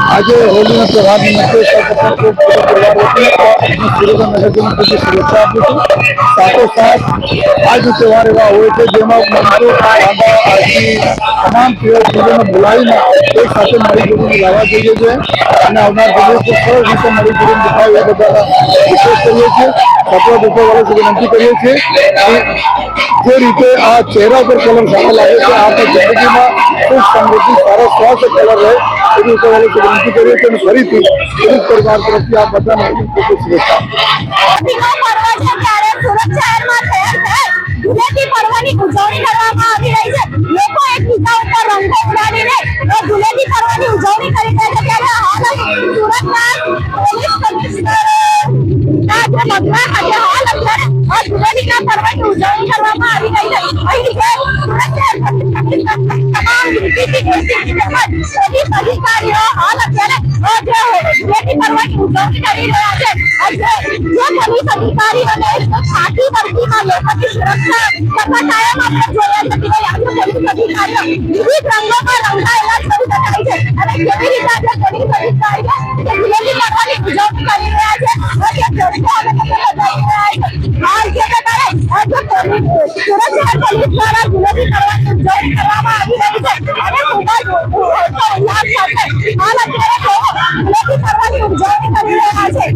आज होली त्यौहार निमित्ते सर्वप्रथम परिवार सुरेन्द्रनगर की शुभेच्छा आपी छूँ। साथ आज त्यौहार एवं हुए थे जेमा मंदिरों तमाम चीजों में बुलाई एक साथ मरी जुड़ी लावा જોઈએ છે અને આવનાર દિવસો સરળ રીતે મરી जुड़ी दिखाई એ બધા વિશેષ કરીએ છીએ। કપડા દુકાનવાળા સુધી વિનંતી કરીએ છીએ જે રીતે આ ચહેરા પર કલર સારા લાગે છે આપણે જિંદગીમાં ખૂબ સમૃદ્ધિ સારા સ્વાસ્થ્ય કલર રહે એવી દુકાનવાળા સુધી વિનંતી કરીએ છીએ અને ફરીથી ખેડૂત પરિવાર તરફથી આ બધાને ખૂબ શુભેચ્છા। ધૂળેટી પર્વની ઉજવણી કરવામાં આવી રહી છે। લોકો એકબીજા ઉપર રંગો ઉડાડીને ધૂળેટી પર્વની ઉજવણી કરી રહ્યા છે। ત્યારે હાલ સુરતના પોલીસ કમિશનર ધૂળેટીના પર્વની ઉજવણી કરવામાં આવી રહી છે। અહીં તમામ પોલીસ અધિકારીઓ હાલ અત્યારે ધૂળેટી પર્વની ઉજવણી કરી રહ્યા છે। જે પોલીસ અધિકારીઓને ખાકી વર્દીમાં લોકોની સુરક્ષા તથા કાયમ આપણે જોયા છે કે આજે પોલીસ અધિકારીઓ વિવિધ રંગોમાં રંગાયેલા જોઈ શકાય છે અને કેવી રીતે આજે પોલીસ અધિકારીઓ ધૂળેટી પર્વની ઉજવણી કરી રહ્યા છે અને જોડકો અમે તમને બતાવી રહ્યા છે। હાલ જે પ્રકારે આજે સુરત શહેર પોલીસ દ્વારા ધૂળેટી પર્વની ઉજવણી કરવામાં આવી રહી છે અને ખૂબ જ ઉલ્લાસ સાથે હાલ અત્યારે ધૂળેટી પર્વની ઉજવણી કરી રહ્યા છે।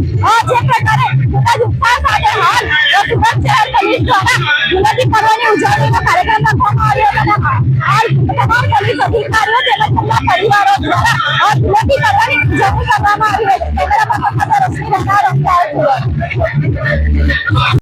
જે પ્રકારે ખૂબ જ ઉત્સાહ સાથે હાલ સુરત શહેર પોલીસ દ્વારા ધૂળેટી પર્વની ઉજવણીનો કાર્યક્રમ રાખવામાં આવ્યો હતો। હાલ તમામ પોલીસ અધિકારીઓ તેમજ તેમના પરિવારો દ્વારા ધૂળેટી પર્વની ઉજવણી કરવામાં આવી રહી છે। Camera person Rashmi Rangar, Ahmedabad, Surat.